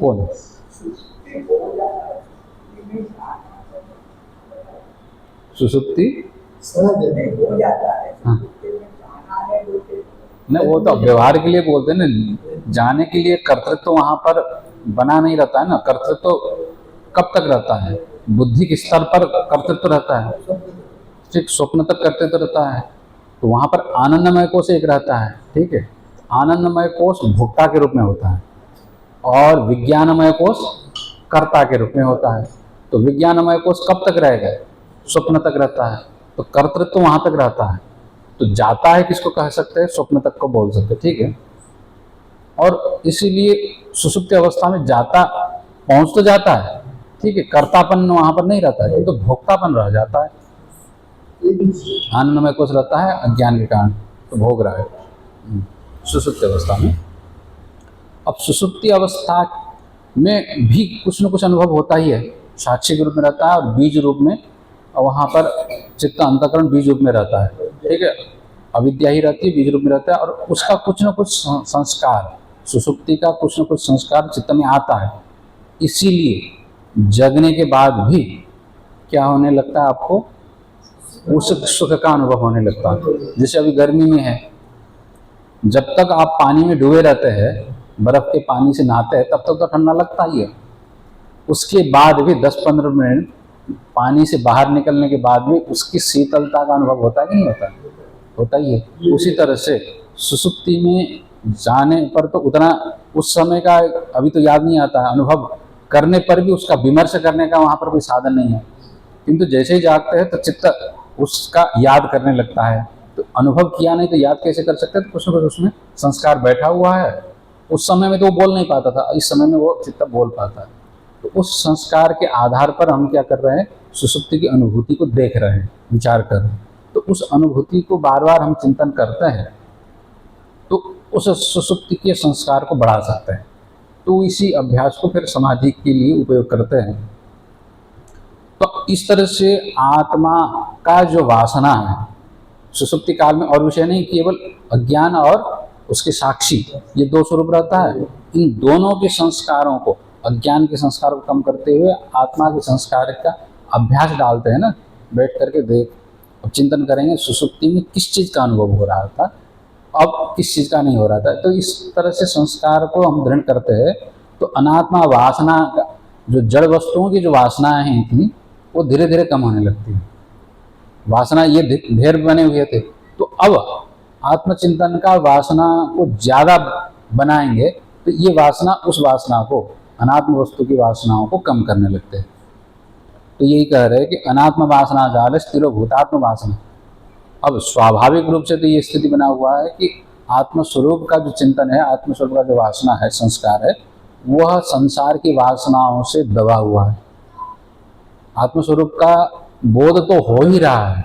कौन? सुसुप्ति हाँ, नहीं वो तो व्यवहार के लिए बोलते हैं ना, जाने के लिए कर्तृत्व तो वहां पर बना नहीं रहता है ना। कर्तृत्व तो कब तक रहता है, बुद्धि के स्तर पर कर्तृत्व रहता है, ठीक, स्वप्न तक कर्तृत्व रहता है। तो वहां पर आनंदमय कोश एक रहता है, ठीक है, आनंदमय कोश भोक्ता के रूप में होता है, और विज्ञानमय कोश कर्ता के रूप में होता है। तो विज्ञानमय कोश कब तक रहेगा? स्वप्न तक रहता है। तो कर्तृत्व तो वहां तक रहता है। तो जाता है किसको कह सकते हैं? स्वप्न तक को बोल सकते हैं, ठीक है। और इसीलिए सुषुप्ति अवस्था में जाता पहुंच तो जाता है, ठीक है, कर्तापन वहां पर नहीं रहता है, किंतु तो भोक्तापन रह जाता है। आनंदमय कोश रहता है अज्ञान के कारण, तो भोग रहा है सुषुप्ति अवस्था में। अब सुषुप्ति अवस्था में भी कुछ न कुछ अनुभव होता ही है। साक्षी के रूप में रहता है और बीज रूप में, और वहाँ पर चित्त अंतःकरण बीज रूप में रहता है, ठीक है। अविद्या ही रहती है, बीज रूप में रहता है, और उसका कुछ न कुछ संस्कार, सुषुप्ति का कुछ न कुछ संस्कार चित्त में आता है। इसीलिए जगने के बाद भी क्या होने लगता है आपको? उस सुख का अनुभव होने लगता है। जैसे अभी गर्मी में है, जब तक आप पानी में डूबे रहते हैं, बर्फ के पानी से नहाते हैं, तब तक तो ठंडा लगता ही है। उसके बाद भी 10-15 मिनट पानी से बाहर निकलने के बाद भी उसकी शीतलता का अनुभव होता है कि नहीं होता? होता ही है। उसी तरह से सुषुप्ति में जाने पर तो उतना उस समय का अभी तो याद नहीं आता है, अनुभव करने पर भी उसका विमर्श करने का वहाँ पर कोई साधन नहीं है। किंतु जैसे ही जागते हैं तो चित्त उसका याद करने लगता है। तो अनुभव किया नहीं तो याद कैसे कर सकते? तो कुछ न कुछ उसमें संस्कार बैठा हुआ है। उस समय में तो वो बोल नहीं पाता था, इस समय में वो चित्त बोल पाता है। तो उस संस्कार के आधार पर हम क्या कर रहे हैं? सुषुप्ति की अनुभूति को देख रहे हैं, विचार कर रहे हैं। तो उस अनुभूति को बार बार हम चिंतन करते हैं तो उस सुषुप्ति के संस्कार को बढ़ा सकते हैं। तो इसी अभ्यास को फिर समाधि के लिए उपयोग करते हैं। तो इस तरह से आत्मा का जो वासना है सुषुप्ति काल में और विषय नहीं, केवल अज्ञान और उसके साक्षी, ये दो स्वरूप रहता है। इन दोनों के संस्कारों को, अज्ञान के संस्कार को कम करते हुए आत्मा के संस्कार का अभ्यास डालते हैं ना, बैठ करके देख, अब चिंतन करेंगे सुषुप्ति में किस चीज़ का अनुभव हो रहा था, अब किस चीज़ का नहीं हो रहा था। तो इस तरह से संस्कार को हम दृढ़ करते हैं तो अनात्मा वासना का, जो जड़ वस्तुओं की जो वासनाएं थी वो धीरे धीरे कम होने लगती है। वासना ये ढेर बने हुए थे, तो अब आत्मचिंतन का वासना को ज़्यादा बनाएंगे तो ये वासना उस वासना को, अनात्म वस्तु की वासनाओं को कम करने लगते हैं। तो यही कह रहे हैं कि अनात्म वासना जाल स्थिरो भूतात्म वासना। अब स्वाभाविक रूप से तो ये स्थिति बना हुआ है कि आत्मस्वरूप का जो चिंतन है, आत्मस्वरूप का जो वासना है, संस्कार है, वह संसार की वासनाओं से दबा हुआ है। आत्मस्वरूप का बोध तो हो ही रहा है,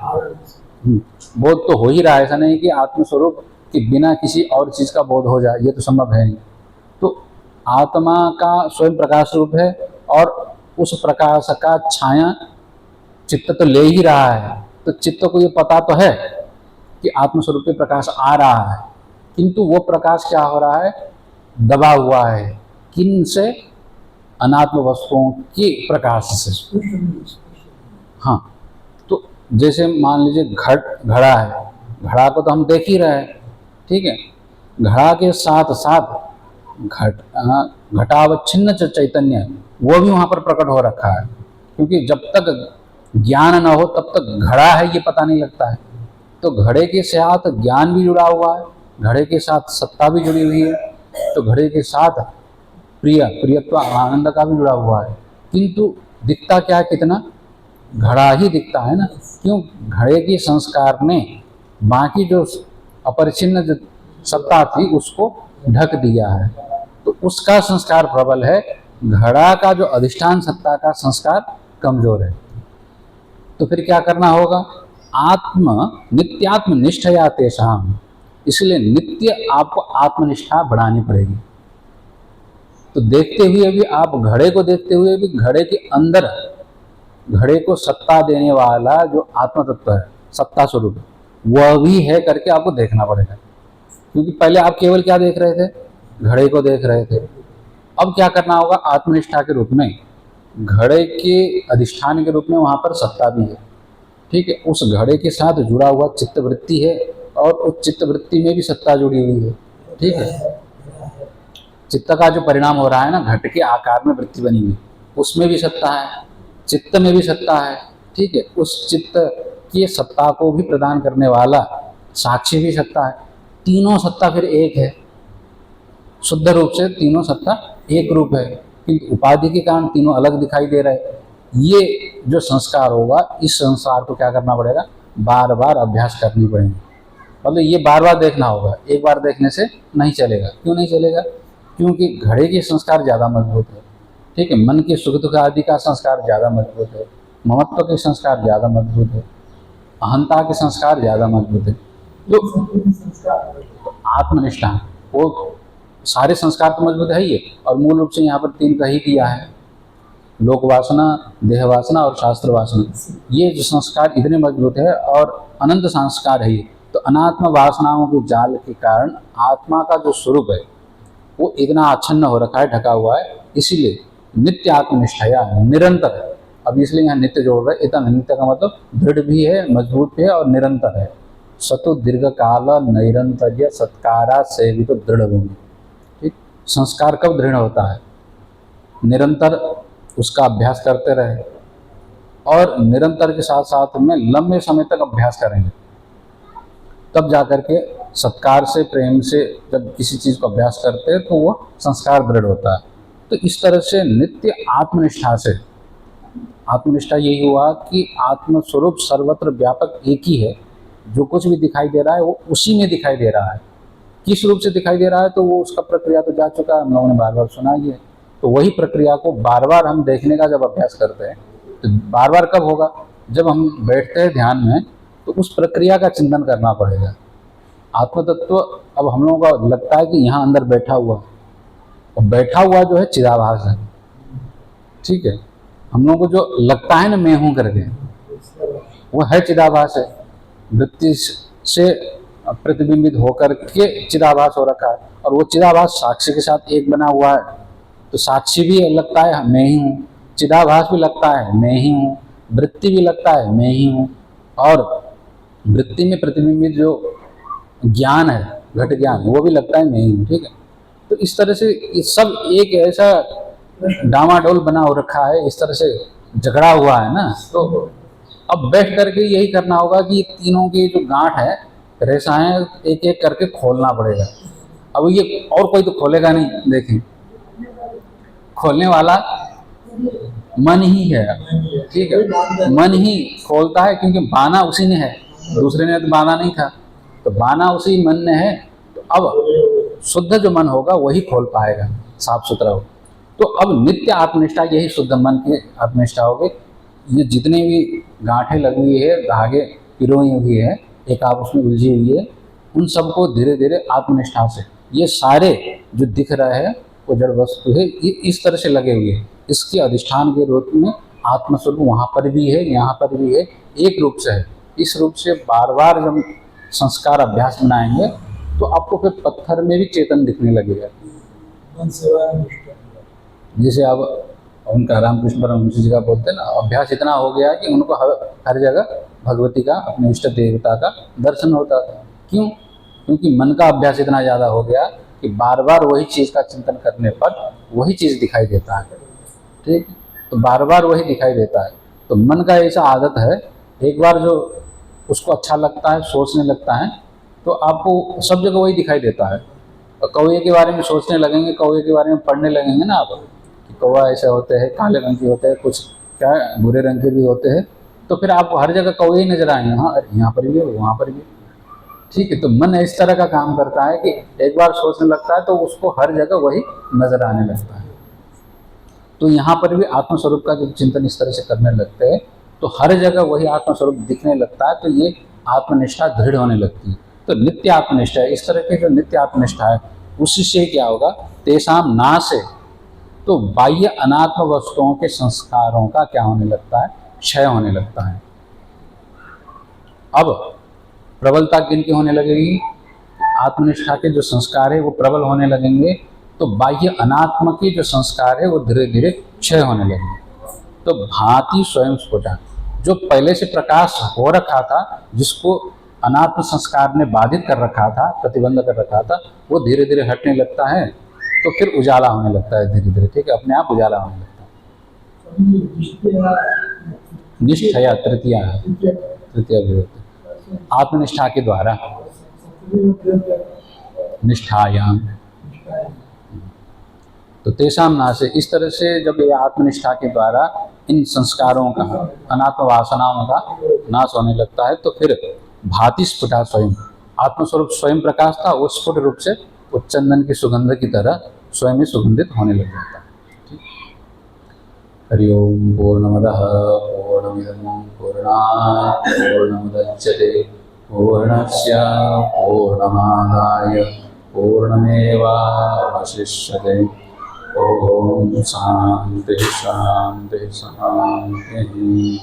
बोध तो हो ही रहा है। ऐसा नहीं कि आत्मस्वरूप के बिना किसी और चीज़ का बोध हो जाए, ये तो संभव है नहीं। तो आत्मा का स्वयं प्रकाश रूप है और उस प्रकाश का छाया चित्त तो ले ही रहा है। तो चित्त को ये पता तो है कि आत्मस्वरूप के प्रकाश आ रहा है, किंतु वो प्रकाश क्या हो रहा है? दबा हुआ है। किन से? अनात्म वस्तुओं के प्रकाश से। हाँ, तो जैसे मान लीजिए घड़ा है, घड़ा को तो हम देख ही रहे हैं, ठीक है। घड़ा के साथ साथ घटावच्छिन्न चैतन्य वो भी वहाँ पर प्रकट हो रखा है, क्योंकि जब तक ज्ञान न हो तब तक घड़ा है ये पता नहीं लगता है। तो घड़े के साथ ज्ञान भी जुड़ा हुआ है, घड़े के साथ सत्ता भी जुड़ी हुई है, तो घड़े के साथ प्रियत्व आनंद का भी जुड़ा हुआ है। किंतु दिखता क्या है? कितना घड़ा ही दिखता है ना। क्यों? घड़े के संस्कार ने बाकी जो अपरिचिन्न जो सत्ता थी उसको ढक दिया है, तो उसका संस्कार प्रबल है। घड़ा का जो अधिष्ठान सत्ता का संस्कार कमजोर है। तो फिर क्या करना होगा? नित्यात्म निष्ठया तेषाम, इसलिए नित्य आपको आत्मनिष्ठा बढ़ानी पड़ेगी। तो देखते हुए भी आप घड़े को देखते हुए भी घड़े के अंदर घड़े को सत्ता देने वाला जो आत्म तत्व है, सत्ता स्वरूप, वह भी है करके आपको देखना पड़ेगा। क्योंकि पहले आप केवल क्या देख रहे थे? घड़े को देख रहे थे। अब क्या करना होगा? आत्मनिष्ठा के रूप में घड़े के अधिष्ठान के रूप में वहाँ पर सत्ता भी है, ठीक है। उस घड़े के साथ जुड़ा हुआ चित्तवृत्ति है और उस चित्तवृत्ति में भी सत्ता जुड़ी हुई है, ठीक है। चित्त का जो परिणाम हो रहा है ना, घट के आकार में वृत्ति बनी हुई, उसमें भी सत्ता है, चित्त में भी सत्ता है, ठीक है। उस चित्त की सत्ता को भी प्रदान करने वाला साक्षी भी सत्ता है। तीनों सत्ता फिर एक है, शुद्ध रूप से तीनों सत्ता एक रूप है। क्योंकि उपाधि के कारण तीनों अलग दिखाई दे रहे हैं। ये जो संस्कार होगा, इस संस्कार को क्या करना पड़ेगा, बार बार अभ्यास करनी पड़ेगी। मतलब ये बार बार देखना होगा, एक बार देखने से नहीं चलेगा। क्यों नहीं चलेगा? क्योंकि घड़े के संस्कार ज़्यादा मजबूत है, ठीक है। मन के सुख दुख आदि का संस्कार ज़्यादा मजबूत है, ममत्व के संस्कार ज़्यादा मजबूत है, अहंता के संस्कार ज़्यादा मजबूत है। तो आत्मनिष्ठा, वो सारे संस्कार तो मजबूत है ही है। और मूल रूप से यहाँ पर 3 का ही दिया है, लोक वासना, देह वासना और शास्त्र वासना। ये जो संस्कार इतने मजबूत है और अनंत संस्कार है ये। तो अनात्म वासनाओं के जाल के कारण आत्मा का जो स्वरूप है वो इतना आच्छन्न हो रखा है, ढका हुआ है। इसीलिए नित्य आत्मनिष्ठा या निरंतर है। अब इसलिए यहाँ नित्य जोड़ रहे, इतना नित्य का मतलब दृढ़ भी है, मजबूत भी है और निरंतर है। सतो दीर्घ काल नैरंतर्य सत्कारा सेवित दृढ़ भूमि। ठीक, संस्कार कब दृढ़ होता है? निरंतर उसका अभ्यास करते रहे, और निरंतर के साथ साथ में लंबे समय तक अभ्यास करेंगे, तब जाकर के सत्कार से, प्रेम से जब किसी चीज़ को अभ्यास करते हैं तो वो संस्कार दृढ़ होता है। तो इस तरह से नित्य आत्मनिष्ठा से, आत्मनिष्ठा यही हुआ कि आत्मस्वरूप सर्वत्र व्यापक एक ही है। जो कुछ भी दिखाई दे रहा है वो उसी में दिखाई दे रहा है। किस रूप से दिखाई दे रहा है, तो वो उसका प्रक्रिया तो जा चुका है, हम लोगों ने बार बार सुना ही है। तो वही प्रक्रिया को बार बार हम देखने का जब अभ्यास करते हैं, तो बार बार कब होगा? जब हम बैठते हैं ध्यान में, तो उस प्रक्रिया का चिंतन करना पड़ेगा। आत्म तत्व अब हम लोगों को लगता है कि यहाँ अंदर बैठा हुआ, और बैठा हुआ जो है चिदाभास है, ठीक है। हम लोगों को जो लगता है ना मैं हूँ करके, वो है चिदाभास है। वृत्ति से प्रतिबिंबित होकर के चिदाभास हो रखा है, और वो चिदाभास साक्षी के साथ एक बना हुआ है। तो साक्षी भी लगता है मैं ही हूँ, चिदाभास भी लगता है मैं ही हूँ, वृत्ति भी लगता है मैं ही हूँ, और वृत्ति में प्रतिबिंबित जो ज्ञान है, घट ज्ञान, वो भी लगता है मैं ही हूँ, ठीक है। तो इस तरह से ये सब एक ऐसा डामाडोल बना हो रखा है, इस तरह से झगड़ा हुआ है ना। तो अब बैठ करके यही करना होगा कि तीनों की जो गांठ है, रेसाएं एक एक करके खोलना पड़ेगा। अब ये और कोई तो खोलेगा नहीं, देखें, खोलने वाला मन ही है, ठीक है। मन ही खोलता है, क्योंकि बाना उसी ने है, दूसरे ने तो बाना नहीं था, तो बाना उसी मन ने है। तो अब शुद्ध जो मन होगा वही खोल पाएगा, साफ सुथरा हो। तो अब नित्य आत्मनिष्ठा यही शुद्ध मन की आत्मनिष्ठा होगी। ये जितने भी गांठें लगी हुई है, धागे पिरोई हुई है, एक आपस में उलझी हुई है, उन सबको धीरे धीरे आत्मनिष्ठा से, ये सारे जो दिख रहे हैं वो जड़ वस्तु है, ये इस तरह से लगे हुए हैं। इसके अधिष्ठान के रूप में आत्मस्वरूप वहाँ पर भी है, यहाँ पर भी है, एक रूप से है। इस रूप से बार बार जब संस्कार अभ्यास बनाएंगे तो आपको फिर पत्थर में भी चेतन दिखने लगेगा। जैसे अब उनका रामकृष्ण परमहंस जी का बोलते हैं ना, अभ्यास इतना हो गया कि उनको हर जगह भगवती का, अपने इष्ट देवता का दर्शन होता था। क्यों? क्योंकि मन का अभ्यास इतना ज़्यादा हो गया कि बार बार वही चीज़ का चिंतन करने पर वही चीज़ दिखाई देता है, ठीक। तो बार बार वही दिखाई देता है। तो मन का ऐसा आदत है, एक बार जो उसको अच्छा लगता है, सोचने लगता है, तो आपको सब जगह वही दिखाई देता है। कौवे के बारे में सोचने लगेंगे, कौवे के बारे में पढ़ने लगेंगे ना आप, कि कौवा ऐसे होते हैं, काले रंग के होते हैं, कुछ क्या भूरे रंग के भी होते हैं, तो फिर आपको हर जगह कौवे ही नजर आएंगे। हाँ, यहाँ पर भी है, वहाँ पर भी, ठीक है। तो मन इस तरह का काम करता है कि एक बार सोचने लगता है तो उसको हर जगह वही नजर आने लगता है। तो यहाँ पर भी आत्मस्वरूप का जब चिंतन इस तरह से करने लगते हैं तो हर जगह वही आत्मस्वरूप दिखने लगता है, तो ये आत्मनिष्ठा दृढ़ होने लगती है। तो नित्य आत्मनिष्ठा है, इस तरह की जो नित्य आत्मनिष्ठा है उसी से क्या होगा, तेषाम नाश है। तो बाह्य अनात्म वस्तुओं के संस्कारों का क्या होने लगता है, क्षय होने लगता है। अब प्रबलता किनकी होने लगेगी, आत्मनिष्ठा के जो संस्कार है वो प्रबल होने लगेंगे, तो बाह्य अनात्म के जो संस्कार है वो धीरे धीरे क्षय होने लगेंगे। तो भांति स्वयं स्फुटा, जो पहले से प्रकाश हो रखा था, जिसको अनात्म संस्कार ने बाधित कर रखा था, प्रतिबंध कर रखा था, वो धीरे धीरे हटने लगता है। तो फिर उजाला होने लगता है धीरे धीरे, ठीक है, अपने आप उजाला होने लगता है। निष्ठया तृतीया है, तृतीया विभक्ति आत्मनिष्ठा के द्वारा, निष्ठायाम। तो तेषाम नाशे, इस तरह से जब ये आत्मनिष्ठा के द्वारा इन संस्कारों का, अनात्म वासनाओं का नाश होने लगता है, तो फिर भाति स्फुटा स्वयं, आत्मस्वरूप स्वयं प्रकाश था, वो स्फुट रूप से वो चंदन की सुगंध की तरह स्वयं ही सुगंधित होने लग जाता है। हरि ओम। पूर्णमदः पूर्णमिदं पूर्णात् पूर्णमुदच्यते पूर्णस्य पूर्णमादाय पूर्णमेवावशिष्यते। ओम शांति शांति शांति।